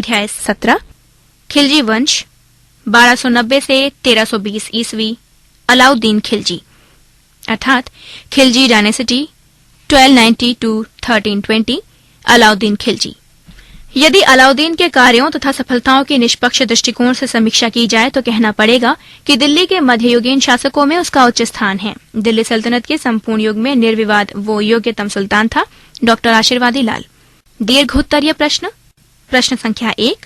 अध्याय 17 खिलजी वंश 1290 से 1320 ईस्वी अलाउद्दीन खिलजी अर्थात खिलजी डायनेसिटी 1290 to 1320 अलाउद्दीन खिलजी। यदि अलाउद्दीन के कार्यों तथा सफलताओं की निष्पक्ष दृष्टिकोण से समीक्षा की जाए तो कहना पड़ेगा कि दिल्ली के मध्ययुगीन शासकों में उसका उच्च स्थान है। दिल्ली सल्तनत के संपूर्ण युग में निर्विवाद वो योग्यतम सुल्तान था। डॉक्टर आशीर्वादी लाल। दीर्घ उत्तरीय प्रश्न संख्या 1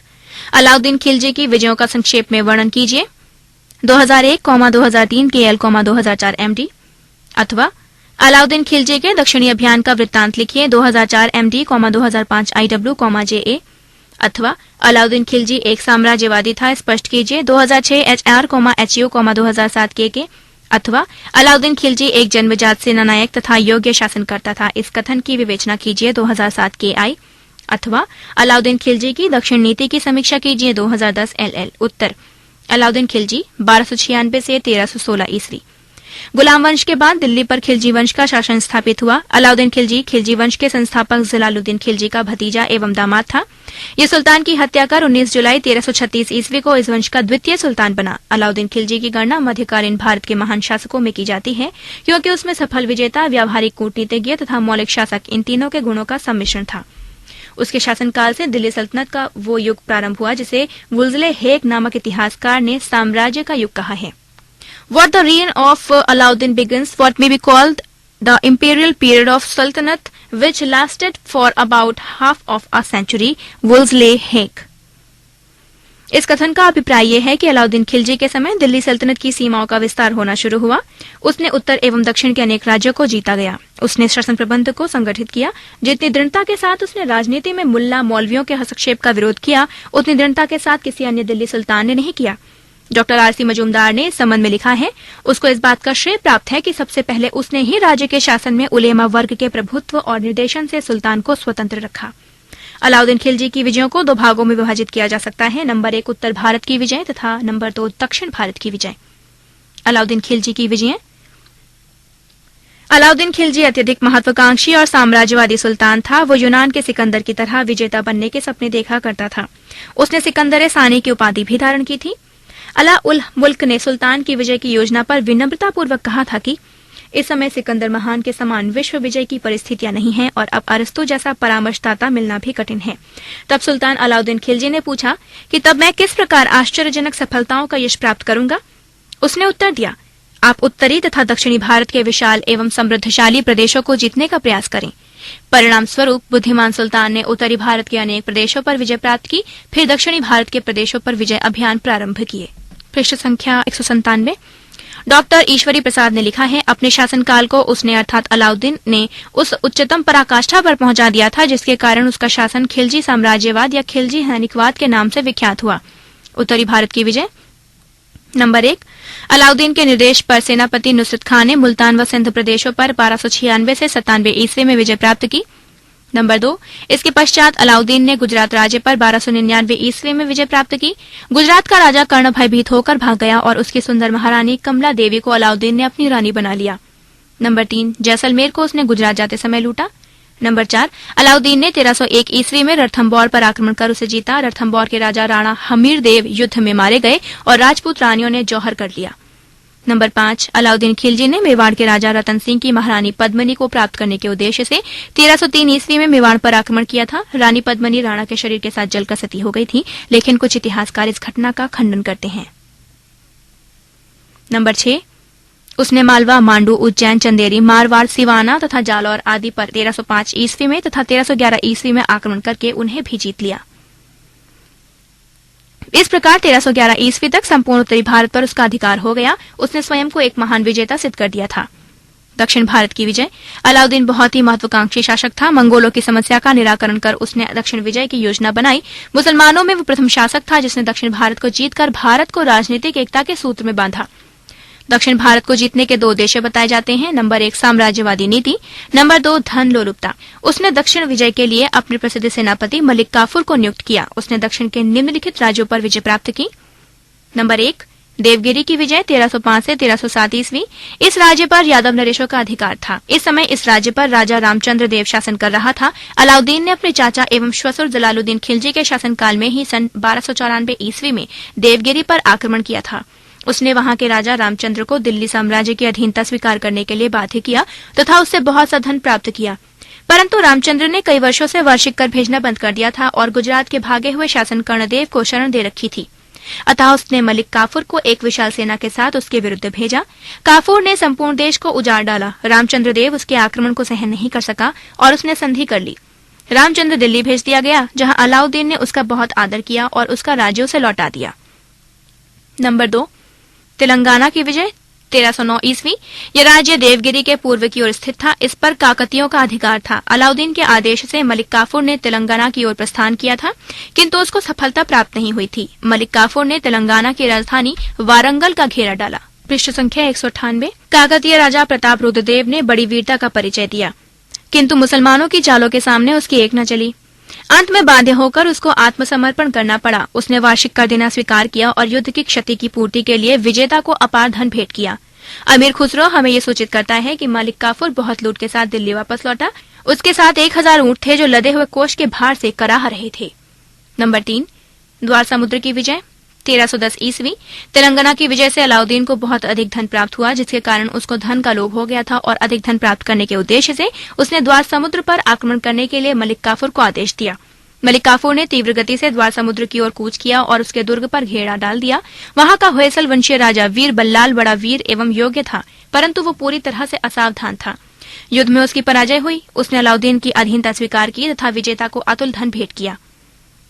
अलाउद्दीन खिलजी की विजयों का संक्षेप में वर्णन कीजिए। 2001-2003 KL 2004 MD अथवा अलाउद्दीन खिलजी के दक्षिणी अभियान का वृत्तांत लिखिए 2004 MD 2005 IW JA अथवा अलाउद्दीन खिलजी एक साम्राज्यवादी था स्पष्ट कीजिए 2006 HR HU 2007 KK अथवा अलाउद्दीन खिलजी एक जन्मजात सेनानायक तथा योग्य शासनकर्ता था इस कथन की विवेचना कीजिए 2007 KI अथवा अलाउद्दीन खिलजी की दक्षिण नीति की समीक्षा कीजिए 2010 LL। उत्तर अलाउद्दीन खिलजी 1296 से 1316 ईस्वी। गुलाम वंश के बाद दिल्ली पर खिलजी वंश का शासन स्थापित हुआ। अलाउद्दीन खिलजी खिलजी वंश के संस्थापक जलालुद्दीन खिलजी का भतीजा एवं दामाद था। ये सुल्तान की हत्या कर 19 जुलाई 1336 ईस्वी को इस वंश का द्वितीय सुल्तान बना। अलाउद्दीन खिलजी की गणना मध्यकालीन भारत के महान शासकों में की जाती है क्योंकि उसमें सफल विजेता, व्यावहारिक कूटनीतिज्ञ तथा मौलिक शासक इन तीनों के गुणों का सम्मिश्रण था। उसके शासनकाल से दिल्ली सल्तनत का वो युग प्रारंभ हुआ जिसे वुल्जले हेग नामक इतिहासकार ने साम्राज्य का युग कहा है। What the reign of Alauddin begins, what may be called the imperial period of Sultanate, which lasted for about half of a century, Wolseley Hague। इस कथन का अभिप्राय यह है कि अलाउद्दीन खिलजी के समय दिल्ली सल्तनत की सीमाओं का विस्तार होना शुरू हुआ। उसने उत्तर एवं दक्षिण के अनेक राज्यों को जीता गया। उसने शासन प्रबंध को संगठित किया। जितनी दृढ़ता के साथ उसने राजनीति में मुल्ला मौलवियों के हस्तक्षेप का विरोध किया उतनी दृढ़ता के साथ किसी अन्य दिल्ली सुल्तान ने नहीं किया। डॉक्टर RC मजूमदार ने इस संबंध में लिखा है, उसको इस बात का श्रेय प्राप्त है कि सबसे पहले उसने ही राज्य के शासन में उलेमा वर्ग के प्रभुत्व और निर्देशन से सुल्तान को स्वतंत्र रखा। अलाउद्दीन खिलजी की विजयों को 2 भागों में विभाजित किया जा सकता है। नंबर 1 उत्तर भारत की विजय तथा नंबर 2 दक्षिण भारत की विजय। अलाउद्दीन खिलजी की विजय। अलाउद्दीन खिलजी अत्यधिक महत्वाकांक्षी और साम्राज्यवादी सुल्तान था। वो यूनान के सिकंदर की तरह विजेता बनने के सपने देखा करता था। उसने सिकंदर सानी की उपाधि भी धारण की थी। अला उल मुल्क ने सुल्तान की विजय की योजना पर विनम्रतापूर्वक कहा था कि इस समय सिकंदर महान के समान विश्व विजय की परिस्थितियां नहीं हैं और अब अरस्तु जैसा परामर्शदाता मिलना भी कठिन है। तब सुल्तान अलाउद्दीन खिलजी ने पूछा कि तब मैं किस प्रकार आश्चर्यजनक सफलताओं का यश प्राप्त करूंगा। उसने उत्तर दिया, आप उत्तरी तथा दक्षिणी भारत के विशाल एवं समृद्धशाली प्रदेशों को जीतने का प्रयास करें। परिणाम स्वरूप बुद्धिमान सुल्तान ने उत्तरी भारत के अनेक प्रदेशों पर विजय प्राप्त की, फिर दक्षिणी भारत के प्रदेशों पर विजय अभियान प्रारंभ किए। पृष्ठ संख्या 197। डॉक्टर ईश्वरी प्रसाद ने लिखा है, अपने शासनकाल को उसने अर्थात अलाउद्दीन ने उस उच्चतम पराकाष्ठा पर पहुंचा दिया था जिसके कारण उसका शासन खिलजी साम्राज्यवाद या खिलजी सैनिकवाद के नाम से विख्यात हुआ। उत्तरी भारत की विजय। नंबर 1 अलाउद्दीन के निर्देश पर सेनापति नुसरत खान ने मुल्तान व सिंध प्रदेशों पर 1296 से 97 ईस्वी में विजय प्राप्त की। नंबर 2 इसके पश्चात अलाउद्दीन ने गुजरात राज्य पर 1299 ईस्वी में विजय प्राप्त की। गुजरात का राजा कर्ण भयभीत होकर भाग गया और उसकी सुंदर महारानी कमला देवी को अलाउद्दीन ने अपनी रानी बना लिया। नंबर 3 जैसलमेर को उसने गुजरात जाते समय लूटा। नंबर 4 अलाउद्दीन ने 1301 ईस्वी में रणथंबोर पर आक्रमण कर उसे जीता। रणथंबोर के राजा राणा हमीर देव युद्ध में मारे गए और राजपूत रानियों ने जौहर कर लिया। नंबर 5 अलाउद्दीन खिलजी ने मेवाड़ के राजा रतन सिंह की महारानी पद्मिनी को प्राप्त करने के उद्देश्य से 1303 ईस्वी में मेवाड़ पर आक्रमण किया था। रानी पद्मिनी राणा के शरीर के साथ जलकर सती हो गई थी, लेकिन कुछ इतिहासकार इस घटना का खंडन करते हैं। नंबर 6 उसने मालवा, मांडू, उज्जैन, चंदेरी, मारवाड़, सिवाना तथा जालौर आदि पर 1305 ईस्वी में तथा 1311 ईस्वी में आक्रमण करके उन्हें भी जीत लिया। इस प्रकार 1311 ईस्वी तक संपूर्ण उत्तरी भारत पर उसका अधिकार हो गया। उसने स्वयं को एक महान विजेता सिद्ध कर दिया था। दक्षिण भारत की विजय। अलाउद्दीन बहुत ही महत्वाकांक्षी शासक था। मंगोलों की समस्या का निराकरण कर उसने दक्षिण विजय की योजना बनाई। मुसलमानों में वो प्रथम शासक था जिसने दक्षिण भारत को जीतकर भारत को राजनीतिक एकता के सूत्र में बांधा। दक्षिण भारत को जीतने के 2 उद्देश्य बताए जाते हैं। नंबर 1 साम्राज्यवादी नीति। नंबर 2 धन लोलुपता। उसने दक्षिण विजय के लिए अपने प्रसिद्ध सेनापति मलिक काफूर को नियुक्त किया। उसने दक्षिण के निम्नलिखित राज्यों पर विजय प्राप्त की। नंबर 1 देवगिरी की विजय 1305 से 1307 ईस्वी। इस राज्य पर यादव नरेशों का अधिकार था। इस समय इस राज्य पर राजा रामचंद्र देव शासन कर रहा था। अलाउद्दीन ने अपने चाचा एवं श्वशुर जलालुद्दीन खिलजी के शासनकाल में ही सन 1294 ईस्वी में देवगिरी पर आक्रमण किया था। उसने वहां के राजा रामचंद्र को दिल्ली साम्राज्य की अधीनता स्वीकार करने के लिए बाध्य किया तथा उससे बहुत सा धन प्राप्त किया, परंतु रामचंद्र ने कई वर्षों से वार्षिक कर भेजना बंद कर दिया था और गुजरात के भागे हुए शासन कर्णदेव को शरण दे रखी थी। अतः उसने मलिक काफूर को एक विशाल सेना के साथ उसके विरुद्ध भेजा। काफूर ने संपूर्ण देश को उजाड़ डाला। रामचंद्र देव उसके आक्रमण को सहन नहीं कर सका और उसने संधि कर ली। रामचंद्र दिल्ली भेज दिया गया, जहां अलाउद्दीन ने उसका बहुत आदर किया और उसका राज्य उसे लौटा दिया। नंबर 2, तेलंगाना की विजय 1309 ईस्वी। यह राज्य देवगिरी के पूर्व की ओर स्थित था। इस पर काकतियों का अधिकार था। अलाउद्दीन के आदेश से मलिक काफूर ने तेलंगाना की ओर प्रस्थान किया था, किंतु उसको सफलता प्राप्त नहीं हुई थी। मलिक काफूर ने तेलंगाना की राजधानी वारंगल का घेरा डाला। पृष्ठ संख्या 198। काकतीय राजा प्रताप रुद्रदेव ने बड़ी वीरता का परिचय दिया, किंतु मुसलमानों की चालों के सामने उसकी एक न चली। अंत में बाध्य होकर उसको आत्मसमर्पण करना पड़ा। उसने वार्षिक कर देना स्वीकार किया और युद्ध की क्षति की पूर्ति के लिए विजेता को अपार धन भेंट किया। अमीर खुसरो हमें ये सूचित करता है कि मलिक काफूर बहुत लूट के साथ दिल्ली वापस लौटा। उसके साथ 1000 ऊंट थे जो लदे हुए कोष के भार से कराह रहे थे। नंबर 3, द्वार समुद्र की विजय 1310 ईस्वी। तेलंगाना की विजय से अलाउद्दीन को बहुत अधिक धन प्राप्त हुआ, जिसके कारण उसको धन का लोभ हो गया था और अधिक धन प्राप्त करने के उद्देश्य से उसने द्वार समुद्र पर आक्रमण करने के लिए मलिक काफूर को आदेश दिया। मलिक काफूर ने तीव्र गति से द्वार समुद्र की ओर कूच किया और उसके दुर्ग पर घेरा डाल दिया। वहां का होयसल वंशीय राजा वीर बल्लाल बड़ा वीर एवं योग्य था, परंतु वो पूरी तरह से असावधान था। युद्ध में उसकी पराजय हुई। उसने अलाउद्दीन की अधीनता स्वीकार की तथा विजेता को अतुल धन भेंट किया।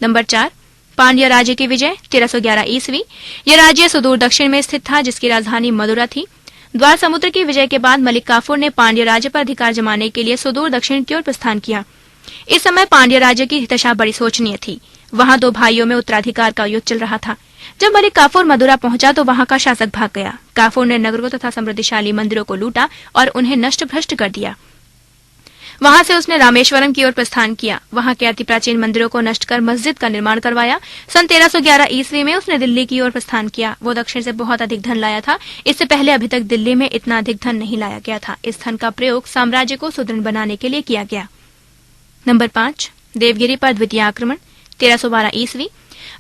नंबर 4, पांड्य राज्य की विजय 1311 ईस्वी। यह राज्य सुदूर दक्षिण में स्थित था, जिसकी राजधानी मदुरा थी। द्वार समुद्र की विजय के बाद मलिक काफूर ने पांड्य राज्य पर अधिकार जमाने के लिए सुदूर दक्षिण की ओर प्रस्थान किया। इस समय पांड्य राज्य की दशा बड़ी शोचनीय थी। वहां 2 भाइयों में उत्तराधिकार का युद्ध चल रहा था। जब मलिक काफूर मदुरा पहुंचा तो वहां का शासक भाग गया। काफूर ने नगरों तथा समृद्धिशाली मंदिरों को लूटा और उन्हें नष्ट भ्रष्ट कर दिया। वहां से उसने रामेश्वरम की ओर प्रस्थान किया। वहां के अति प्राचीन मंदिरों को नष्ट कर मस्जिद का निर्माण करवाया। सन 1311 ईस्वी में उसने दिल्ली की ओर प्रस्थान किया। वो दक्षिण से बहुत अधिक धन लाया था। इससे पहले अभी तक दिल्ली में इतना अधिक धन नहीं लाया गया था। इस धन का प्रयोग साम्राज्य को सुदृढ़ बनाने के लिए किया गया। नंबर 5, देवगिरी पर द्वितीय आक्रमण 1312 ईस्वी।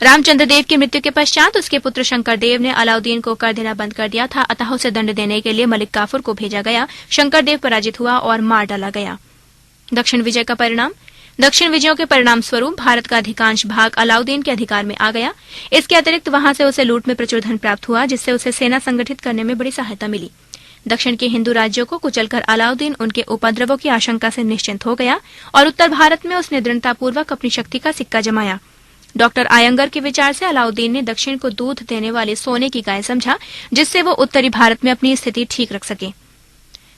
रामचंद्र देव की मृत्यु के पश्चात उसके पुत्र शंकर देव ने अलाउद्दीन को कर देना बंद कर दिया था, अतः उसे दंड देने के लिए मलिक काफूर को भेजा गया। शंकर देव पराजित हुआ और मार डाला गया। दक्षिण विजय का परिणाम। दक्षिण विजयों के परिणाम स्वरूप भारत का अधिकांश भाग अलाउद्दीन के अधिकार में आ गया। इसके अतिरिक्त वहां से उसे लूट में प्रचुर धन प्राप्त हुआ, जिससे उसे सेना संगठित करने में बड़ी सहायता मिली। दक्षिण के हिंदू राज्यों को कुचलकर अलाउद्दीन उनके उपद्रवों की आशंका से निश्चिंत हो गया और उत्तर भारत में उसने दृढ़तापूर्वक अपनी शक्ति का सिक्का जमाया। डॉक्टर आयंगर के विचार से अलाउद्दीन ने दक्षिण को दूध देने वाले सोने की गाय समझा, जिससे वो उत्तरी भारत में अपनी स्थिति ठीक रख सके।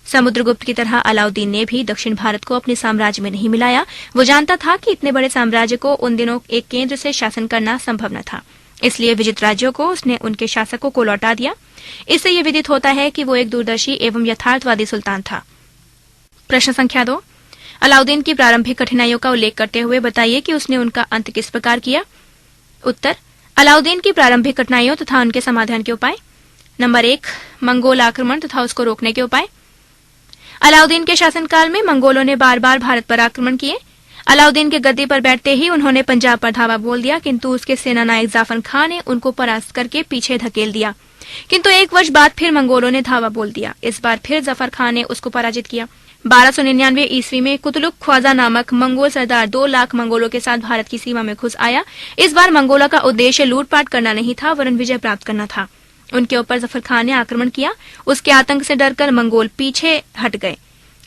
समुद्रगुप्त की तरह अलाउद्दीन ने भी दक्षिण भारत को अपने साम्राज्य में नहीं मिलाया। वो जानता था कि इतने बड़े साम्राज्य को उन दिनों एक केंद्र से शासन करना संभव न था, इसलिए विजित राज्यों को उसने उनके शासकों को लौटा दिया। इससे यह विदित होता है कि वो एक दूरदर्शी एवं यथार्थवादी सुल्तान था। प्रश्न संख्या 2, अलाउद्दीन की प्रारंभिक कठिनाइयों का उल्लेख करते हुए बताइए कि उसने उनका अंत किस प्रकार किया। उत्तर, अलाउद्दीन की प्रारंभिक कठिनाइयों तथा उनके समाधान के उपाय। नंबर 1, मंगोल आक्रमण तथा उसको रोकने के उपाय। अलाउद्दीन के शासनकाल में मंगोलों ने बार बार भारत पर आक्रमण किए। अलाउद्दीन के गद्दी पर बैठते ही उन्होंने पंजाब पर धावा बोल दिया, किंतु उसके सेनानायक जाफर खान ने उनको परास्त करके पीछे धकेल दिया। किंतु 1 वर्ष बाद फिर मंगोलों ने धावा बोल दिया। इस बार फिर जफर खान ने उसको पराजित किया। 1299 ईस्वी में कुतलुक ख्वाजा नामक मंगोल सरदार 2 लाख मंगोलों के साथ भारत की सीमा में घुस आया। इस बार मंगोलों का उद्देश्य लूटपाट करना नहीं था, वरन विजय प्राप्त करना था। उनके ऊपर जफर खान ने आक्रमण किया। उसके आतंक से डरकर मंगोल पीछे हट गए।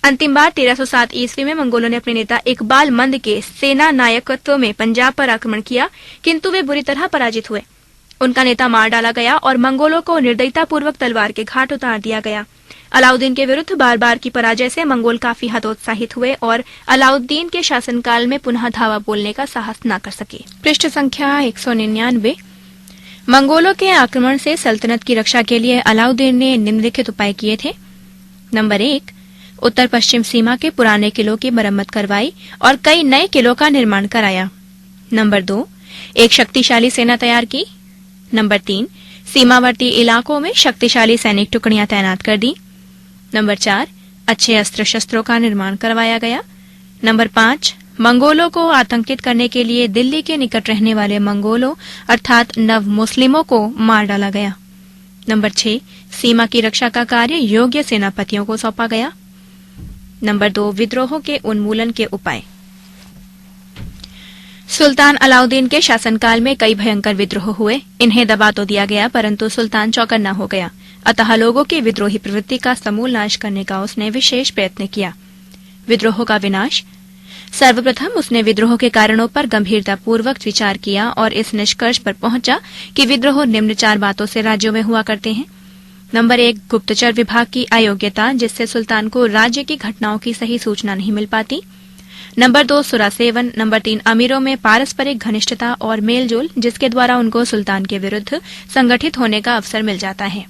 अंतिम बार 1307 ईस्वी में मंगोलों ने अपने नेता इकबाल मंद के सेना नायकत्व में पंजाब पर आक्रमण किया, किंतु वे बुरी तरह पराजित हुए। उनका नेता मार डाला गया और मंगोलों को निर्दयतापूर्वक तलवार के घाट उतार दिया गया। अलाउद्दीन के विरुद्ध बार बार की पराजय से मंगोल काफी हतोत्साहित हुए और अलाउद्दीन के शासनकाल में पुनः धावा बोलने का साहस न कर सके। पृष्ठ संख्या 199। मंगोलों के आक्रमण से सल्तनत की रक्षा के लिए अलाउद्दीन ने निम्नलिखित उपाय किए थे। नंबर 1, उत्तर पश्चिम सीमा के पुराने किलों की मरम्मत करवाई और कई नए किलों का निर्माण कराया। नंबर 2, एक शक्तिशाली सेना तैयार की। नंबर 3, सीमावर्ती इलाकों में शक्तिशाली सैनिक टुकड़ियां तैनात कर दी। नंबर 4, अच्छे अस्त्र शस्त्रों का निर्माण करवाया गया। नंबर 5, मंगोलों को आतंकित करने के लिए दिल्ली के निकट रहने वाले मंगोलों अर्थात नव मुस्लिमों को मार डाला गया। नंबर 6, सीमा की रक्षा का कार्य योग्य सेनापतियों को सौंपा गया। नंबर 2, विद्रोहों के उन्मूलन के उपाय। सुल्तान अलाउद्दीन के शासनकाल में कई भयंकर विद्रोह हुए। इन्हें दबा तो दिया गया, परंतु सुल्तान चौकन्ना हो गया। अतः लोगों की विद्रोही प्रवृत्ति का समूल नाश करने का उसने विशेष प्रयत्न किया। विद्रोह का विनाश। सर्वप्रथम उसने विद्रोह के कारणों पर गंभीरतापूर्वक विचार किया और इस निष्कर्ष पर पहुंचा कि विद्रोह निम्न 4 बातों से राज्यों में हुआ करते हैं। नंबर 1, गुप्तचर विभाग की अयोग्यता, जिससे सुल्तान को राज्य की घटनाओं की सही सूचना नहीं मिल पाती। नंबर 2, सुरा सेवन। नंबर 3, अमीरों में पारस्परिक घनिष्ठता और मेलजोल, जिसके द्वारा उनको सुल्तान के विरुद्ध संगठित होने का अवसर मिल जाता है।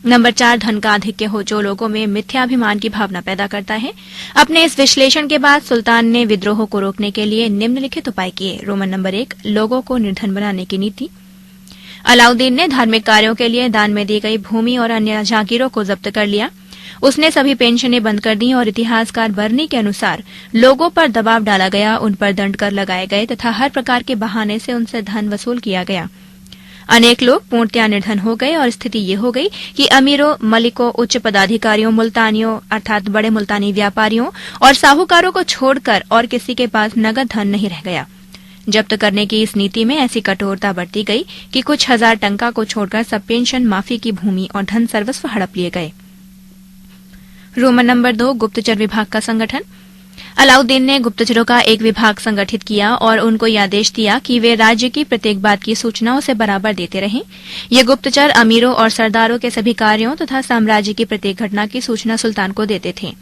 नंबर 4, धन का आधिक्य हो, जो लोगों में मिथ्याभिमान की भावना पैदा करता है। अपने इस विश्लेषण के बाद सुल्तान ने विद्रोह को रोकने के लिए निम्नलिखित उपाय किए। रोमन नंबर 1, लोगों को निर्धन बनाने की नीति। अलाउद्दीन ने धार्मिक कार्यों के लिए दान में दी गई भूमि और अन्य जागीरों को जब्त कर लिया। उसने सभी पेंशनें बंद कर दी और इतिहासकार बर्नी के अनुसार लोगों पर दबाव डाला गया, उन पर दंड कर लगाए गए तथा हर प्रकार के बहाने से उनसे धन वसूल किया गया। अनेक लोग पूर्णतया निर्धन हो गए और स्थिति ये हो गई कि अमीरों, मलिकों, उच्च पदाधिकारियों, मुल्तानियों अर्थात बड़े मुल्तानी व्यापारियों और साहूकारों को छोड़कर और किसी के पास नगद धन नहीं रह गया। जब्त करने की इस नीति में ऐसी कठोरता बरती गई कि कुछ हजार टंका को छोड़कर सब पेंशन, माफी की भूमि और धन सर्वस्व हड़प लिए गए। रोमन नंबर 2, गुप्तचर विभाग का संगठन। अलाउद्दीन ने गुप्तचरों का एक विभाग संगठित किया और उनको यह आदेश दिया कि वे राज्य की प्रत्येक बात की सूचना उसे बराबर देते रहें। ये गुप्तचर अमीरों और सरदारों के सभी कार्यों तथा साम्राज्य की प्रत्येक घटना की सूचना सुल्तान को देते थे।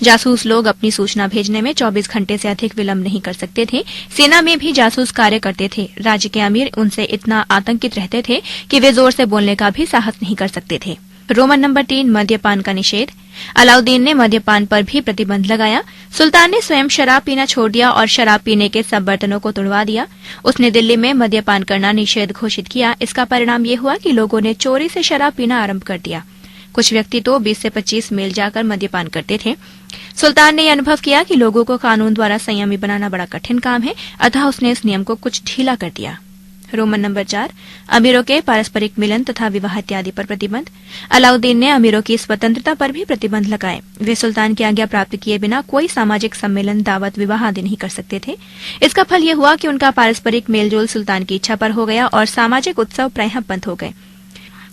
जासूस लोग अपनी सूचना भेजने में 24 घंटे से अधिक विलंब नहीं कर सकते थे। सेना में भी जासूस कार्य करते थे। राज्य के अमीर उनसे इतना आतंकित रहते थे कि वे जोर से बोलने का भी साहस नहीं कर सकते थे। रोमन नंबर 3, मद्यपान का निषेध। अलाउद्दीन ने मद्यपान पर भी प्रतिबंध लगाया। सुल्तान ने स्वयं शराब पीना छोड़ दिया और शराब पीने के सब बर्तनों को तुड़वा दिया। उसने दिल्ली में मद्यपान करना निषेध घोषित किया। इसका परिणाम ये हुआ कि लोगों ने चोरी से शराब पीना आरंभ कर दिया। कुछ व्यक्ति तो 20 से 25 मील जाकर मद्यपान करते थे। सुल्तान ने यह अनुभव किया कि लोगों को कानून द्वारा संयमी बनाना बड़ा कठिन काम है, अतः उसने इस नियम को कुछ ढीला कर दिया। रोमन नंबर 4, अमीरों के पारस्परिक मिलन तथा विवाह इत्यादि पर प्रतिबंध। अलाउद्दीन ने अमीरों की स्वतंत्रता पर भी प्रतिबंध लगाए। वे सुल्तान की आज्ञा प्राप्त किए बिना कोई सामाजिक सम्मेलन, दावत, विवाह आदि नहीं कर सकते थे। इसका फल यह हुआ कि उनका पारस्परिक मेलजोल सुल्तान की इच्छा पर हो गया और सामाजिक उत्सव प्रायः बंद हो गए।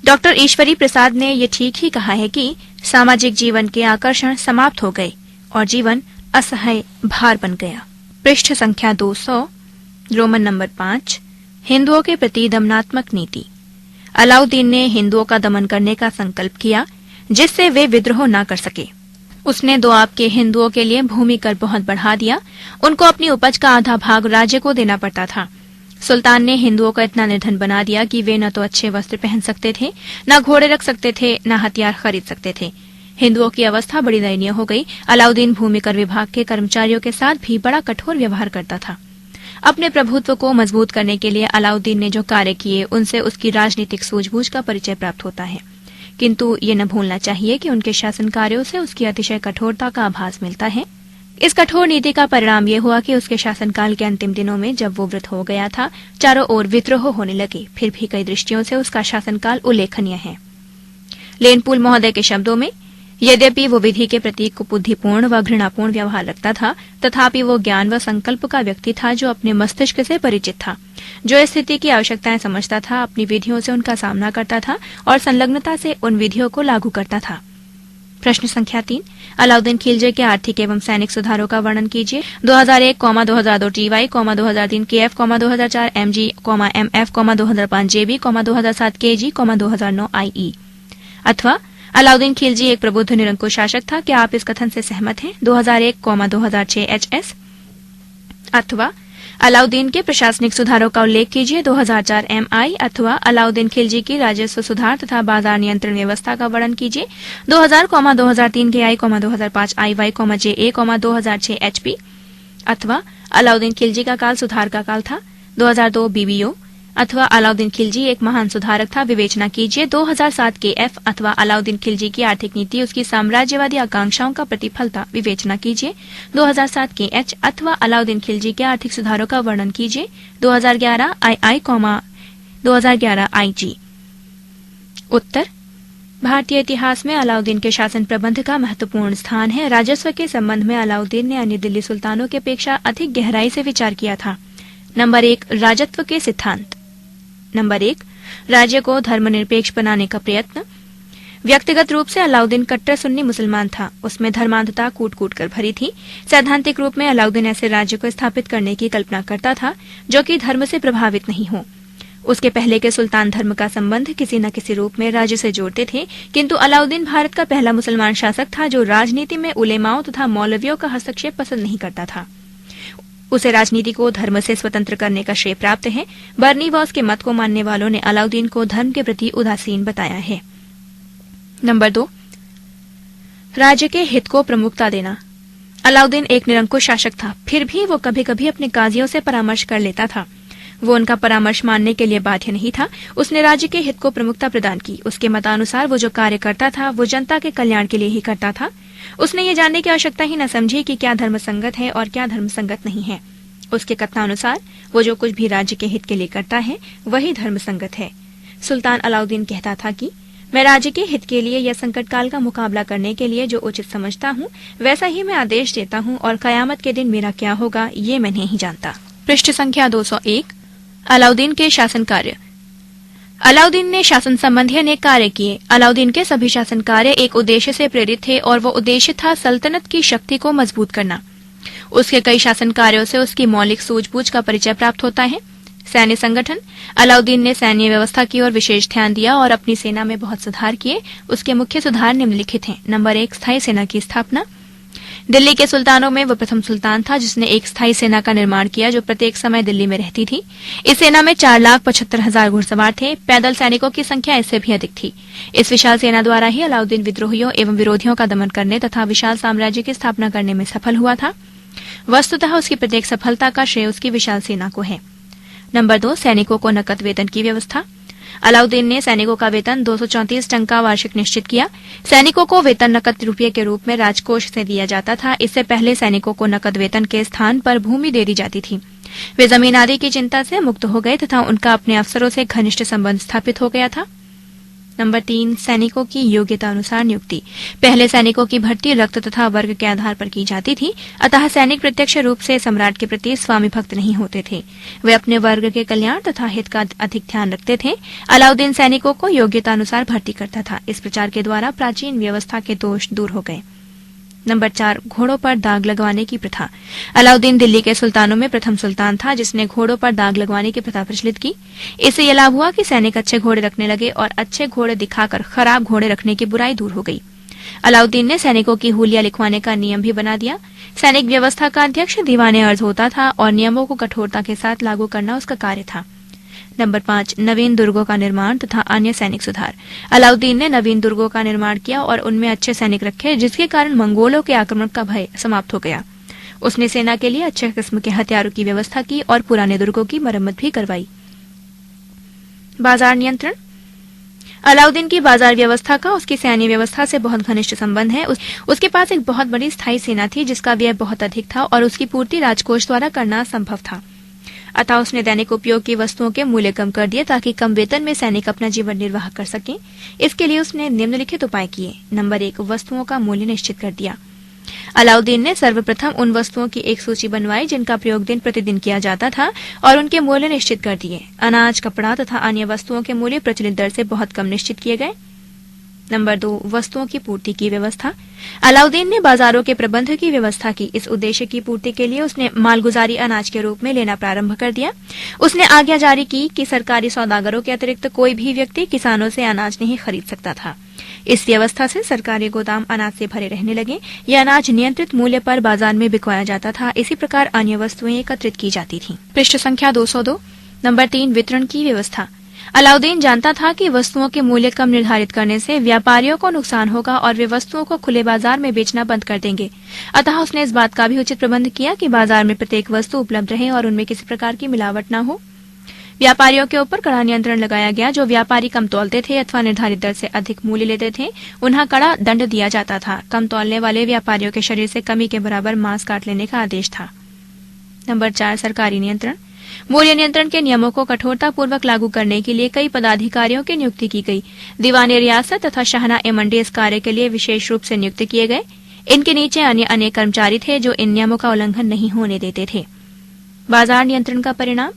डॉक्टर ईश्वरी प्रसाद ने यह ठीक ही कहा है कि सामाजिक जीवन के आकर्षण समाप्त हो गए और जीवन असह्य भार बन गया। पृष्ठ संख्या 200। रोमन नंबर 5, हिंदुओं के प्रति दमनात्मक नीति। अलाउद्दीन ने हिंदुओं का दमन करने का संकल्प किया, जिससे वे विद्रोह न कर सके। उसने दोआब के हिंदुओं के लिए भूमि कर बहुत बढ़ा दिया। उनको अपनी उपज का आधा भाग राज्य को देना पड़ता था। सुल्तान ने हिंदुओं को इतना निर्धन बना दिया कि वे न तो अच्छे वस्त्र पहन सकते थे, न घोड़े रख सकते थे, न हथियार खरीद सकते थे। हिंदुओं की अवस्था बड़ी दयनीय हो गई। अलाउद्दीन भूमि कर विभाग के कर्मचारियों के साथ भी बड़ा कठोर व्यवहार करता था। अपने प्रभुत्व को मजबूत करने के लिए अलाउद्दीन ने जो कार्य किए, उनसे उसकी राजनीतिक सूझबूझ का परिचय प्राप्त होता है। किंतु ये न भूलना चाहिए कि उनके शासन कार्यों से उसकी अतिशय कठोरता का आभास मिलता है। इस कठोर नीति का परिणाम ये हुआ कि उसके शासनकाल के अंतिम दिनों में जब वो वृद्ध हो गया था, चारों ओर विद्रोह होने लगे। फिर भी कई दृष्टियों से उसका शासनकाल उल्लेखनीय है। लेनपुल महोदय के शब्दों में, यद्यपि वो विधि के प्रति कुबुद्धिपूर्ण व घृणापूर्ण व्यवहार रखता था, तथापि वो ज्ञान व संकल्प का व्यक्ति था जो अपने मस्तिष्क से परिचित था, जो स्थिति की आवश्यकताएं समझता था, अपनी विधियों से उनका सामना करता था और संलग्नता से उन विधियों को लागू करता था। प्रश्न संख्या 3, अलाउद्दीन खिलजी के आर्थिक एवं सैनिक सुधारों का वर्णन कीजिए। 2001, 2002 TY, 2003 KF, 2004 MG, MF, 2005 JB, 2007 KG, 2009 IE। अथवा अलाउद्दीन खिलजी एक प्रबुद्ध निरंकुश शासक था। क्या आप इस कथन से सहमत हैं? 2001, 2006 HS। अथवा अलाउद्दीन के प्रशासनिक सुधारों का उल्लेख कीजिए। 2004 MI। अथवा अलाउद्दीन खिलजी की राजस्व सुधार तथा बाजार नियंत्रण व्यवस्था का वर्णन कीजिए। 2000, 2003 KI, 2005 IY, JA, 2006 HP। अथवा अलाउद्दीन खिलजी का काल सुधार का काल था। 2002 BBO। अथवा अलाउद्दीन खिलजी एक महान सुधारक था, विवेचना कीजिए। 2007 के एफ अथवा अलाउद्दीन खिलजी की आर्थिक नीति उसकी साम्राज्यवादी आकांक्षाओं का प्रतिफल था, विवेचना कीजिए। 2007 के एच अथवा अलाउद्दीन खिलजी के आर्थिक सुधारों का वर्णन कीजिए। 2011 II, 2011 IG। उत्तर, भारतीय इतिहास में अलाउद्दीन के शासन प्रबंध का महत्वपूर्ण स्थान है। राजस्व के संबंध में अलाउद्दीन ने अन्य दिल्ली सुल्तानों की अपेक्षा अधिक गहराई से विचार किया था। नंबर 1, राजत्व के सिद्धांत। नंबर 1, राज्य को धर्मनिरपेक्ष बनाने का प्रयत्न। व्यक्तिगत रूप से अलाउद्दीन कट्टर सुन्नी मुसलमान था। उसमें धर्मांधता कूट कूट कर भरी थी। सैद्धांतिक रूप में अलाउद्दीन ऐसे राज्य को स्थापित करने की कल्पना करता था जो कि धर्म से प्रभावित नहीं हो। उसके पहले के सुल्तान धर्म का संबंध किसी न किसी रूप में राज्य से जोड़ते थे, किंतु अलाउद्दीन भारत का पहला मुसलमान शासक था जो राजनीति में उलेमाओं तथा मौलवियों का हस्तक्षेप पसंद नहीं करता था। उसे राजनीति को धर्म से स्वतंत्र करने का श्रेय प्राप्त है। बर्नी व उसके मत को मानने वालों ने अलाउद्दीन को धर्म के प्रति उदासीन बताया है। नंबर 2, राज्य के हित को प्रमुखता देना। अलाउद्दीन एक निरंकुश शासक था, फिर भी वो कभी कभी अपने काजियों से परामर्श कर लेता था। वो उनका परामर्श मानने के लिए बाध्य नहीं था। उसने राज्य के हित को प्रमुखता प्रदान की। उसके मतानुसार वो जो कार्य करता था वो जनता के कल्याण के लिए ही करता था। उसने ये जानने की आवश्यकता ही न समझी कि क्या धर्म संगत है और क्या धर्म संगत नहीं है। उसके कथनानुसार वो जो कुछ भी राज्य के हित के लिए करता है वही धर्म संगत है। सुल्तान अलाउद्दीन कहता था कि मैं राज्य के हित के लिए या संकट काल का मुकाबला करने के लिए जो उचित समझता हूँ वैसा ही मैं आदेश देता हूँ, और कयामत के दिन मेरा क्या होगा ये मैं नहीं जानता। पृष्ठ संख्या 201। अलाउद्दीन के शासन कार्य। अलाउद्दीन ने शासन संबंधी अनेक कार्य किए। अलाउद्दीन के सभी शासन कार्य एक उद्देश्य से प्रेरित थे और वो उद्देश्य था सल्तनत की शक्ति को मजबूत करना। उसके कई शासन कार्यों से उसकी मौलिक सूझबूझ का परिचय प्राप्त होता है। सैन्य संगठन। अलाउद्दीन ने सैन्य व्यवस्था की ओर विशेष ध्यान दिया और अपनी सेना में बहुत सुधार किए। उसके मुख्य सुधार निम्नलिखित हैं। नंबर 1, स्थायी सेना की स्थापना। दिल्ली के सुल्तानों में वह प्रथम सुल्तान था जिसने एक स्थायी सेना का निर्माण किया जो प्रत्येक समय दिल्ली में रहती थी। इस सेना में 4,75,000 घुड़सवार थे। पैदल सैनिकों की संख्या इससे भी अधिक थी। इस विशाल सेना द्वारा ही अलाउद्दीन विद्रोहियों एवं विरोधियों का दमन करने तथा विशाल साम्राज्य की स्थापना करने में सफल हुआ था। वस्तुतः उसकी प्रत्येक सफलता का श्रेय उसकी विशाल सेना को है। नंबर 2, सैनिकों को नकद वेतन की व्यवस्था। अलाउद्दीन ने सैनिकों का वेतन 234 टंका वार्षिक निश्चित किया। सैनिकों को वेतन नकद रुपये के रूप में राजकोष से दिया जाता था। इससे पहले सैनिकों को नकद वेतन के स्थान पर भूमि दे दी जाती थी। वे जमीन आदि की चिंता से मुक्त हो गए तथा उनका अपने अफसरों से घनिष्ठ संबंध स्थापित हो गया था। नंबर 3, सैनिकों की योग्यता अनुसार नियुक्ति। पहले सैनिकों की भर्ती रक्त तथा वर्ग के आधार पर की जाती थी, अतः सैनिक प्रत्यक्ष रूप से सम्राट के प्रति स्वामी भक्त नहीं होते थे। वे अपने वर्ग के कल्याण तथा हित का अधिक ध्यान रखते थे। अलाउद्दीन सैनिकों को योग्यता अनुसार भर्ती करता था। इस प्रचार के द्वारा प्राचीन व्यवस्था के दोष दूर हो गए। नंबर 4, घोड़ों पर दाग लगवाने की प्रथा। अलाउद्दीन दिल्ली के सुल्तानों में प्रथम सुल्तान था जिसने घोड़ों पर दाग लगवाने की प्रथा प्रचलित की। इससे यह लाभ हुआ कि सैनिक अच्छे घोड़े रखने लगे और अच्छे घोड़े दिखाकर खराब घोड़े रखने की बुराई दूर हो गई। अलाउद्दीन ने सैनिकों की हुलिया लिखवाने का नियम भी बना दिया। सैनिक व्यवस्था का अध्यक्ष दीवाने अर्ज होता था और नियमों को कठोरता के साथ लागू करना उसका कार्य था। नंबर 5, नवीन दुर्गों का निर्माण तथा अन्य सैनिक सुधार। अलाउद्दीन ने नवीन दुर्गों का निर्माण किया और उनमें अच्छे सैनिक रखे जिसके कारण मंगोलों के आक्रमण का भय समाप्त हो गया। उसने सेना के लिए अच्छे किस्म के हथियारों की व्यवस्था की और पुराने दुर्गों की मरम्मत भी करवाई। बाजार नियंत्रण। अलाउद्दीन की बाजार व्यवस्था का उसकी सैन्य व्यवस्था से बहुत घनिष्ठ संबंध है। उसके पास एक बहुत बड़ी स्थायी सेना थी जिसका व्यय बहुत अधिक था और उसकी पूर्ति राजकोष द्वारा करना संभव था। अतः उसने दैनिक उपयोग की वस्तुओं के मूल्य कम कर दिए ताकि कम वेतन में सैनिक अपना जीवन निर्वाह कर सकें। इसके लिए उसने निम्नलिखित उपाय किए। नंबर 1, वस्तुओं का मूल्य निश्चित कर दिया। अलाउद्दीन ने सर्वप्रथम उन वस्तुओं की एक सूची बनवाई जिनका प्रयोग दिन प्रतिदिन किया जाता था और उनके मूल्य निश्चित कर दिए। अनाज, कपड़ा तथा अन्य वस्तुओं के मूल्य प्रचलित दर से बहुत कम निश्चित किए गए। नंबर 2, वस्तुओं की पूर्ति की व्यवस्था। अलाउद्दीन ने बाजारों के प्रबंध की व्यवस्था की। इस उद्देश्य की पूर्ति के लिए उसने मालगुजारी अनाज के रूप में लेना प्रारंभ कर दिया। उसने आज्ञा जारी की कि सरकारी सौदागरों के अतिरिक्त कोई भी व्यक्ति किसानों से अनाज नहीं खरीद सकता था। इस व्यवस्था से सरकारी गोदाम अनाज से भरे रहने लगे। यह अनाज नियंत्रित मूल्य पर बाजार में बिकवाया जाता था। इसी प्रकार अन्य वस्तुएं एकत्रित की जाती थीं। पृष्ठ संख्या 202। नंबर 3, वितरण की व्यवस्था। अलाउद्दीन जानता था कि वस्तुओं के मूल्य कम निर्धारित करने से व्यापारियों को नुकसान होगा और वे वस्तुओं को खुले बाजार में बेचना बंद कर देंगे। अतः उसने इस बात का भी उचित प्रबंध किया कि बाजार में प्रत्येक वस्तु उपलब्ध रहे और उनमें किसी प्रकार की मिलावट न हो। व्यापारियों के ऊपर कड़ा नियंत्रण लगाया गया। जो व्यापारी कम तौलते थे अथवा निर्धारित दर से अधिक मूल्य लेते थे उन्हें कड़ा दंड दिया जाता था। कम तौलने वाले व्यापारियों के शरीर से कमी के बराबर मांस काट लेने का आदेश था। नंबर 4, सरकारी नियंत्रण। मूल्य नियंत्रण के नियमों को कठोरतापूर्वक लागू करने के लिए कई पदाधिकारियों की नियुक्ति की गई। दीवाने रियासत तथा शाहना ए मंडी इस कार्य के लिए विशेष रूप से नियुक्त किए गए। इनके नीचे अन्य अनेक कर्मचारी थे जो इन नियमों का उल्लंघन नहीं होने देते थे। बाजार नियंत्रण का परिणाम।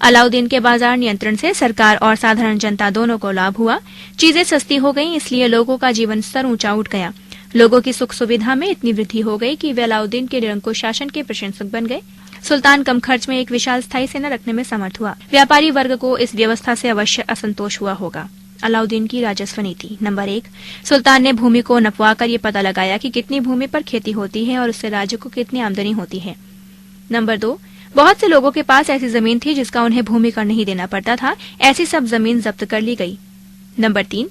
अलाउद्दीन के बाजार नियंत्रण से सरकार और साधारण जनता दोनों को लाभ हुआ। चीजें सस्ती हो गईं, इसलिए लोगों का जीवन स्तर ऊंचा उठ गया। लोगों की सुख सुविधा में इतनी वृद्धि हो गई कि वे अलाउद्दीन के निरंकुश शासन के प्रशंसक बन गए। सुल्तान कम खर्च में एक विशाल स्थायी सेना रखने में समर्थ हुआ। व्यापारी वर्ग को इस व्यवस्था से अवश्य असंतोष हुआ होगा। अलाउद्दीन की राजस्व नीति। नंबर 1, सुल्तान ने भूमि को नपवाकर ये पता लगाया कि कितनी भूमि पर खेती होती है और उससे राज्य को कितनी आमदनी होती है। नंबर 2, बहुत से लोगों के पास ऐसी जमीन थी जिसका उन्हें भूमि कर नहीं देना पड़ता था। ऐसी सब जमीन जब्त कर ली गई। नंबर 3,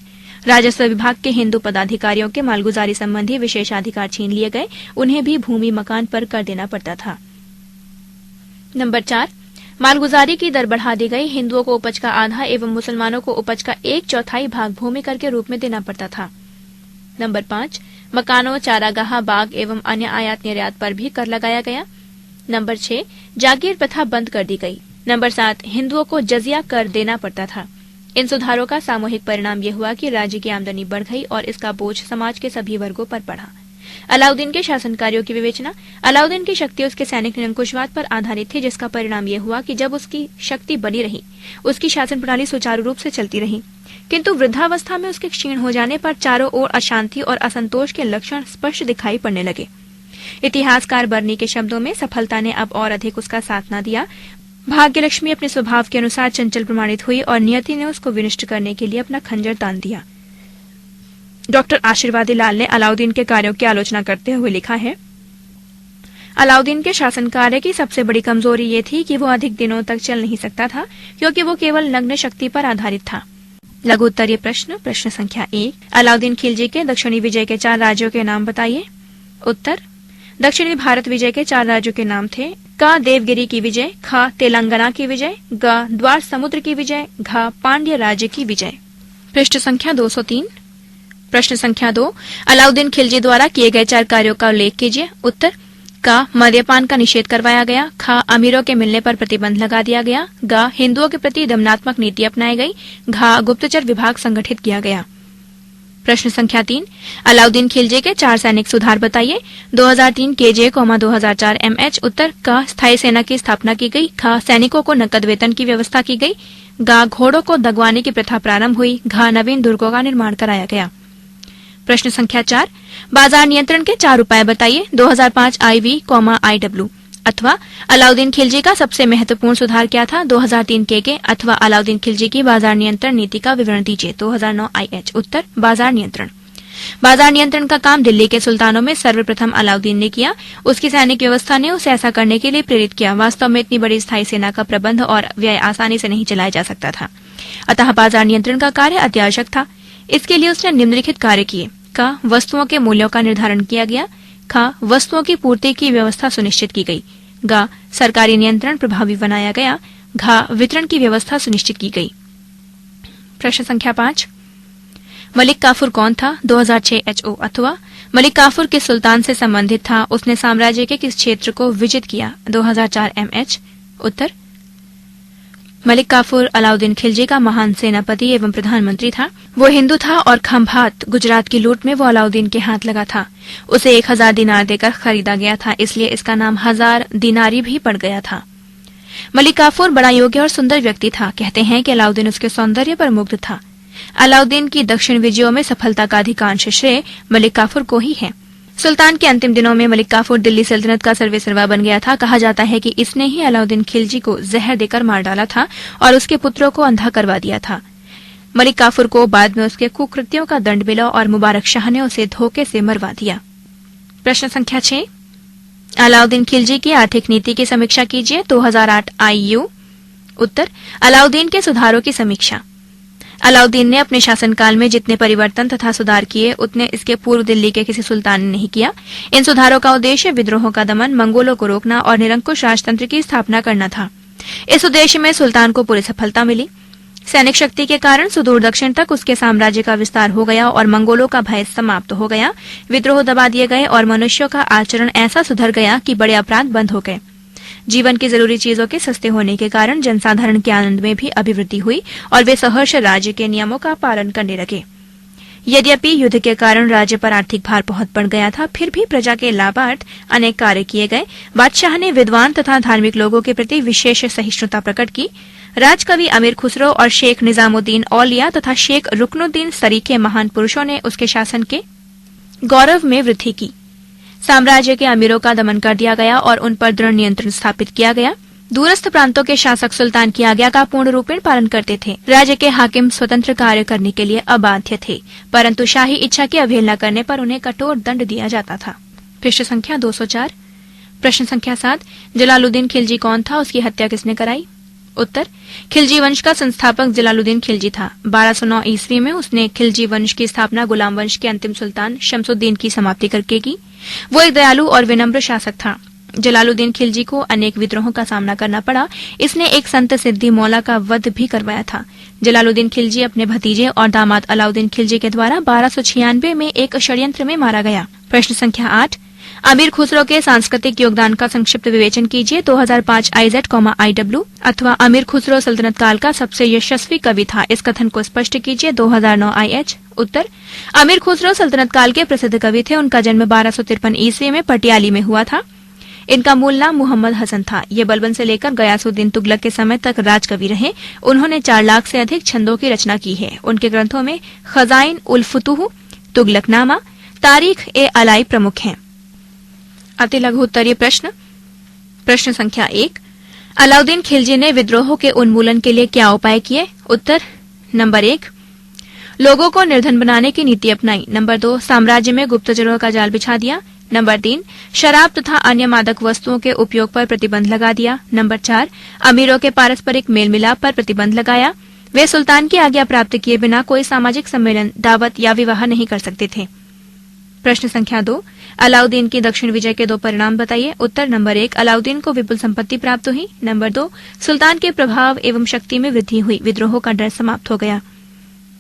राजस्व विभाग के हिंदू पदाधिकारियों के मालगुजारी संबंधी विशेषाधिकार छीन लिए गए। उन्हें भी भूमि मकान पर कर देना पड़ता था। नंबर 4, मालगुजारी की दर बढ़ा दी गई। हिंदुओं को उपज का आधा एवं मुसलमानों को उपज का 1/4 भाग भूमि कर के रूप में देना पड़ता था। नंबर 5, मकानों, चारागाह, बाग एवं अन्य आयात निर्यात पर भी कर लगाया गया। नंबर 6, जागीर प्रथा बंद कर दी गई। नंबर 7, हिंदुओं को जजिया कर देना पड़ता था। इन सुधारों का सामूहिक परिणाम यह हुआ कि राज्य की आमदनी बढ़ गई और इसका बोझ समाज के सभी वर्गों पर पड़ा। अलाउद्दीन के शासन कार्यों की विवेचना। अलाउद्दीन की शक्ति उसके सैनिक निरंकुशवाद पर आधारित थी, जिसका परिणाम यह हुआ कि जब उसकी शक्ति बनी रही, उसकी शासन प्रणाली सुचारू रूप से चलती रही। किंतु वृद्धावस्था में उसके क्षीण हो जाने पर चारों ओर अशांति और असंतोष के लक्षण स्पष्ट दिखाई पड़ने लगे। इतिहासकार बर्नी के शब्दों में, सफलता ने अब और अधिक उसका साथ न दिया। भाग्यलक्ष्मी अपने स्वभाव के अनुसार चंचल प्रमाणित हुई और नियति ने उसको विनष्ट करने के लिए अपना खंजर तान दिया। डॉक्टर आशीर्वादी लाल ने अलाउद्दीन के कार्यों की आलोचना करते हुए लिखा है, अलाउद्दीन के शासन कार्य की सबसे बड़ी कमजोरी ये थी कि वो अधिक दिनों तक चल नहीं सकता था, क्योंकि वो केवल नग्न शक्ति पर आधारित था। लघु उत्तरीय प्रश्न। प्रश्न संख्या 1, अलाउद्दीन खिलजी के दक्षिणी विजय के 4 राज्यों के नाम बताइए। उत्तर, दक्षिणी भारत विजय के 4 राज्यों के नाम थे। क, देवगिरी की विजय, ख, तेलंगाना की विजय, ग, द्वार समुद्र की विजय, घ, पांड्य राज्य की विजय। पृष्ठ संख्या 203। प्रश्न संख्या 2, अलाउद्दीन खिलजी द्वारा किए गए 4 कार्यों का उल्लेख कीजिए। उत्तर, क, मद्यपान का निषेध करवाया गया। ख, अमीरों के मिलने पर प्रतिबंध लगा दिया गया। ग, हिंदुओं के प्रति दमनात्मक नीति अपनाई गई। घ, गुप्तचर विभाग संगठित किया गया। प्रश्न संख्या 3, अलाउद्दीन खिलजी के 4 सैनिक सुधार बताइए। 2003 केजे, 2004 एमएच। उत्तर, क, स्थायी सेना की स्थापना की गई। ख, सैनिकों को नकद वेतन की व्यवस्था की गई। ग, घोड़ों को दगवाने की प्रथा प्रारंभ हुई। घ, नवीन दुर्गों का निर्माण कराया गया। प्रश्न संख्या 4, बाजार नियंत्रण के 4 उपाय बताइए। 2005 IV, IW। अथवा अलाउद्दीन खिलजी का सबसे महत्वपूर्ण सुधार क्या था। 2003 KK अथवा अलाउद्दीन खिलजी की बाजार नियंत्रण नीति का विवरण दीजिए। 2009 IH। उत्तर, बाजार नियंत्रण। बाजार नियंत्रण का काम दिल्ली के सुल्तानों में सर्वप्रथम अलाउद्दीन ने किया। उसकी सैनिक व्यवस्था ने उसे ऐसा करने के लिए प्रेरित किया। वास्तव में इतनी बड़ी स्थायी सेना का प्रबंध और व्यय आसानी से नहीं चलाया जा सकता था, अतः बाजार नियंत्रण का कार्य अत्यावश्यक था। इसके लिए उसने निम्नलिखित कार्य किए। क, वस्तुओं के मूल्यों का निर्धारण किया गया। ख, वस्तुओं की पूर्ति की व्यवस्था सुनिश्चित की गई। ग, सरकारी नियंत्रण प्रभावी बनाया गया। घ, वितरण की व्यवस्था सुनिश्चित की गई। प्रश्न संख्या 5, मलिक काफूर कौन था। 2006 HO। अथवा मलिक काफूर किस सुल्तान से संबंधित था। उसने साम्राज्य के किस क्षेत्र को विजित किया। 2004 MH। उत्तर, मलिक काफूर अलाउद्दीन खिलजी का महान सेनापति एवं प्रधानमंत्री था। वो हिंदू था और खंभात गुजरात की लूट में वो अलाउद्दीन के हाथ लगा था। उसे 1000 दिनार देकर खरीदा गया था, इसलिए इसका नाम 1000 दिनारी भी पड़ गया था। मलिक काफूर बड़ा योग्य और सुंदर व्यक्ति था। कहते हैं कि अलाउद्दीन उसके सौंदर्य पर मुग्ध था। अलाउद्दीन की दक्षिण विजयों में सफलता का अधिकांश श्रेय मलिक काफूर को ही है। सुल्तान के अंतिम दिनों में मलिक काफूर दिल्ली सल्तनत का सर्वेसर्वा बन गया था। कहा जाता है कि इसने ही अलाउद्दीन खिलजी को जहर देकर मार डाला था और उसके पुत्रों को अंधा करवा दिया था। मलिक काफूर को बाद में उसके कुकृत्यों का दंड मिला और मुबारक शाह ने उसे धोखे से मरवा दिया। प्रश्न संख्या 6, अलाउद्दीन खिलजी की आर्थिक नीति की समीक्षा कीजिए। 2008 IU। उत्तर, अलाउद्दीन के सुधारों की समीक्षा। अलाउद्दीन ने अपने शासनकाल में जितने परिवर्तन तथा सुधार किए उतने इसके पूर्व दिल्ली के किसी सुल्तान ने नहीं किया। इन सुधारों का उद्देश्य विद्रोहों का दमन, मंगोलों को रोकना और निरंकुश राजतंत्र की स्थापना करना था। इस उद्देश्य में सुल्तान को पूरी सफलता मिली। सैनिक शक्ति के कारण सुदूर दक्षिण तक उसके साम्राज्य का विस्तार हो गया और मंगोलों का भय समाप्त हो गया। विद्रोह दबा दिए गए और मनुष्यों का आचरण ऐसा सुधर गया कि बड़े अपराध बंद हो गए। जीवन की जरूरी चीजों के सस्ते होने के कारण जनसाधारण के आनंद में भी अभिवृद्धि हुई और वे सहर्ष राज्य के नियमों का पालन करने लगे। यद्यपि युद्ध के कारण राज्य पर आर्थिक भार बहुत बढ़ गया था, फिर भी प्रजा के लाभार्थ अनेक कार्य किए गए। बादशाह ने विद्वान तथा धार्मिक लोगों के प्रति विशेष सहिष्णुता प्रकट की। राजकवि अमीर खुसरो और शेख निजामुद्दीन औलिया तथा शेख रुकनुद्दीन सरीखे महान पुरुषों ने उसके शासन के गौरव में वृद्धि की। साम्राज्य के अमीरों का दमन कर दिया गया और उन पर दृढ़ नियंत्रण स्थापित किया गया। दूरस्थ प्रांतों के शासक सुल्तान की आज्ञा का पूर्ण रूपेण पालन करते थे। राज्य के हाकिम स्वतंत्र कार्य करने के लिए अबाध्य थे, परंतु शाही इच्छा की अवहेलना करने पर उन्हें कठोर दंड दिया जाता था। पृष्ठ संख्या 204। प्रश्न संख्या 7, जलालुद्दीन खिलजी कौन था, उसकी हत्या किसने कराई? उत्तर, खिलजी वंश का संस्थापक जलालुद्दीन खिलजी था। 1209 ईस्वी में उसने खिलजी वंश की स्थापना गुलाम वंश के अंतिम सुल्तान शमसुद्दीन की समाप्ति करके की। वो एक दयालु और विनम्र शासक था। जलालुद्दीन खिलजी को अनेक विद्रोहों का सामना करना पड़ा। इसने एक संत सिद्धि मौला का वध भी करवाया था। जलालुद्दीन खिलजी अपने भतीजे और दामाद अलाउद्दीन खिलजी के द्वारा 1296 में एक षड्यंत्र में मारा गया। प्रश्न संख्या 8, अमीर खुसरो के सांस्कृतिक योगदान का संक्षिप्त विवेचन कीजिए। 2005 IZ, IW अथवा अमीर खुसरो सल्तनत काल का सबसे यशस्वी कवि था, इस कथन को स्पष्ट कीजिए। 2009 IH। उत्तर, अमीर खुसरो सल्तनत काल के प्रसिद्ध कवि थे। उनका जन्म 1253 ईस्वी में पटियाली में हुआ था। इनका मूल नाम मोहम्मद हसन था। ये बलबन से लेकर गयासुद्दीन तुगलक के समय तक राजकवि रहे। उन्होंने 4 लाख से अधिक छंदों की रचना की है। उनके ग्रंथों में खजाइन उल फुतूह, तुगलकनामा, तारीख ए अलाई प्रमुख हैं। अति लघु उत्तरीय प्रश्न। प्रश्न संख्या 1, अलाउद्दीन खिलजी ने विद्रोहों के उन्मूलन के लिए क्या उपाय किए? उत्तर, नंबर 1, लोगों को निर्धन बनाने की नीति अपनाई। नंबर 2, साम्राज्य में गुप्तचरों का जाल बिछा दिया। नंबर 3, शराब तथा अन्य मादक वस्तुओं के उपयोग पर प्रतिबंध लगा दिया। नंबर 4, अमीरों के पारस्परिक मेल मिलाप पर प्रतिबंध लगाया। वे सुल्तान की आज्ञा प्राप्त किए बिना कोई सामाजिक सम्मेलन, दावत या विवाह नहीं कर सकते थे। प्रश्न संख्या 2, अलाउद्दीन की दक्षिण विजय के 2 परिणाम बताइए। उत्तर, नंबर 1, अलाउद्दीन को विपुल संपत्ति प्राप्त हुई। नंबर 2, सुल्तान के प्रभाव एवं शक्ति में वृद्धि हुई, विद्रोहों का डर समाप्त हो गया।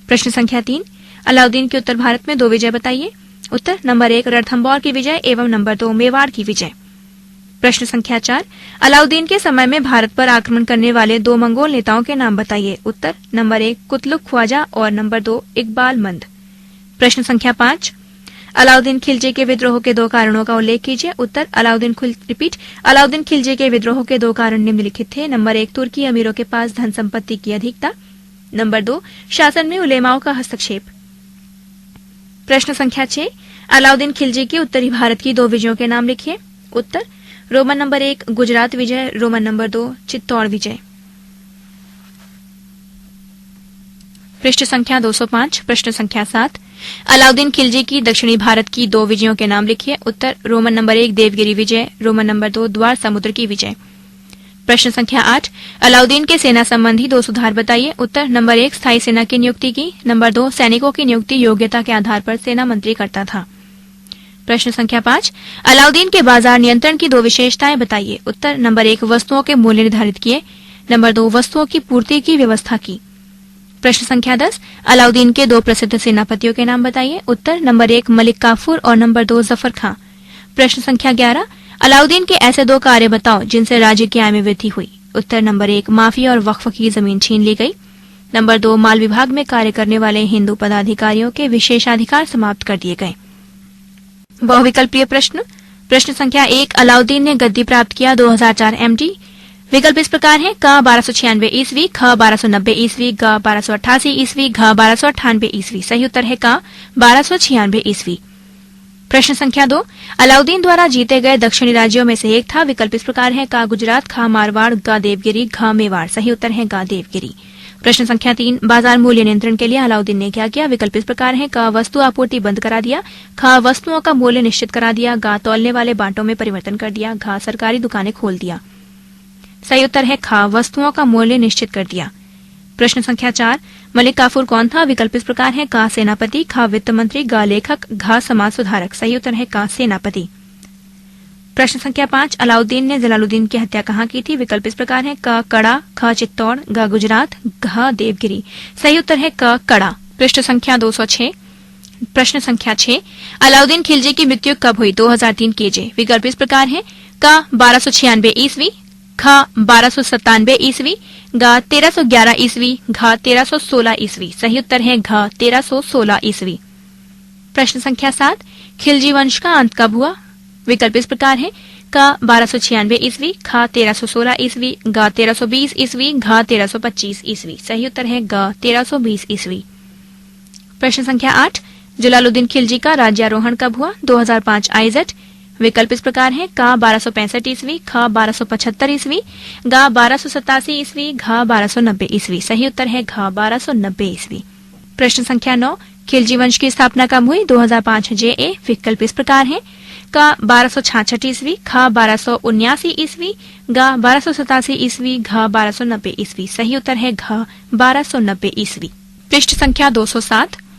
प्रश्न संख्या 3, अलाउद्दीन की उत्तर भारत में 2 विजय बताइए। उत्तर, नंबर 1, रणथंबोर की विजय एवं नंबर 2, मेवाड़ की विजय। प्रश्न संख्या 4, अलाउद्दीन के समय में भारत पर आक्रमण करने वाले 2 मंगोल नेताओं के नाम बताइए। उत्तर, नंबर 1, कुतलुक ख्वाजा और नंबर 2, इकबाल मंद। प्रश्न संख्या 5, अलाउद्दीन खिलजी के विद्रोह के 2 कारणों का उल्लेख कीजिए। उत्तर, अलाउद्दीन खिलजी के विद्रोह के 2 कारण निम्नलिखित थे। नंबर 1, तुर्की अमीरों के पास धन संपत्ति की अधिकता। नंबर 2, शासन में उलेमाओं का हस्तक्षेप। प्रश्न संख्या 6, अलाउद्दीन खिलजी के उत्तरी भारत की 2 विजयों के नाम लिखिए। उत्तर, रोमन नंबर 1, गुजरात विजय, रोमन नंबर 2, चित्तौड़ विजय। पृष्ठ संख्या 205। प्रश्न संख्या 7, अलाउद्दीन खिलजी की दक्षिणी भारत की 2 विजयों के नाम लिखिए। उत्तर, रोमन नंबर 1, देवगिरी विजय, रोमन नंबर 2, द्वार समुद्र की विजय। प्रश्न संख्या 8, अलाउद्दीन के सेना संबंधी 2 सुधार बताइए। उत्तर, नंबर 1, स्थायी सेना की नियुक्ति की। नंबर 2, सैनिकों की नियुक्ति योग्यता के आधार पर सेना मंत्री करता था। प्रश्न संख्या 5, अलाउद्दीन के बाजार नियंत्रण की 2 विशेषताएं बताइए। उत्तर, नंबर 1, वस्तुओं के मूल्य निर्धारित किए। नंबर 2, वस्तुओं की पूर्ति की व्यवस्था की। प्रश्न संख्या 10, अलाउद्दीन के 2 प्रसिद्ध सेनापतियों के नाम बताइए। उत्तर, नंबर 1, मलिक काफूर और नंबर 2, जफर खां। प्रश्न संख्या 11, अलाउद्दीन के ऐसे 2 कार्य बताओ जिनसे राज्य की आय में वृद्धि हुई। उत्तर, नंबर 1, माफी और वक्फ की जमीन छीन ली गई। नंबर 2, माल विभाग में कार्य करने वाले हिंदू पदाधिकारियों के विशेषाधिकार समाप्त कर दिए गए। बहुविकल्पीय प्रश्न। प्रश्न संख्या 1, अलाउद्दीन ने गद्दी प्राप्त किया 2004 MD। विकल्प इस प्रकार हैं: क 1296 ईस्वी, ख 1290 ईस्वी, ग 1288 ईस्वी, घ 1298 ईस्वी। सही उत्तर है क 1296 ईस्वी। प्रश्न संख्या 2, अलाउद्दीन द्वारा जीते गए दक्षिणी राज्यों में से एक था। विकल्प इस प्रकार है: क गुजरात, ख मारवाड़, ग देवगिरी, घ मेवाड़। सही उत्तर है ग देवगिरी। प्रश्न संख्या 3, बाजार मूल्य नियंत्रण के लिए अलाउद्दीन ने क्या किया? विकल्प इस प्रकार है: क वस्तु आपूर्ति बंद करा दिया, ख वस्तुओं का मूल्य निश्चित करा दिया, ग तौलने वाले बांटों में परिवर्तन कर दिया, घ सरकारी दुकानें खोल दिया। सही उत्तर है ख वस्तुओं का मूल्य निश्चित कर दिया। प्रश्न संख्या 4, मलिक काफूर कौन था? विकल्प इस प्रकार है: क सेनापति, ख वित्त मंत्री, ग लेखक, घ समाज सुधारक। सही उत्तर है क सेनापति। प्रश्न संख्या 5, अलाउद्दीन ने जलालुद्दीन की हत्या कहाँ की थी? विकल्प इस प्रकार है: क कड़ा, ख चित्तौड़, ग गुजरात, घ देवगिरी। सही उत्तर है क कड़ा। पृष्ठ संख्या 206। प्रश्न संख्या 6, अलाउद्दीन खिलजी की मृत्यु कब हुई? 2003 केजे। विकल्प इस प्रकार है: क 1296 ईस्वी, ख 1297 ईस्वी, ग 1311 ईस्वी, घ 1316 ईस्वी। सही उत्तर है घ 1316 ईस्वी। प्रश्न संख्या 7, खिलजी वंश का अंत कब हुआ? विकल्प इस प्रकार है: क 1296 ईस्वी, ख 1316 ईस्वी, ग 1320 ईस्वी, घ 1325 ईस्वी। सही उत्तर है ग 1320 ईस्वी। प्रश्न संख्या 8, जलालुद्दीन खिलजी का राज्यारोहण कब हुआ? 2005 आईजेड। विकल्प इस प्रकार है: क 1265 ईस्वी, ख 1275 ईस्वी, ग 1287 ईस्वी, घ 1290 ईस्वी। सही उत्तर है घ 1290 ईस्वी। प्रश्न संख्या 9, खिलजी वंश की स्थापना कब हुई? 2005 जेए। विकल्प इस प्रकार है: क 1266 ईस्वी, ख 1279 ईस्वी, ग 1287 ईस्वी, घ 1290 ईस्वी। सही उत्तर है घ 1290 ईस्वी। पृष्ठ संख्या 207,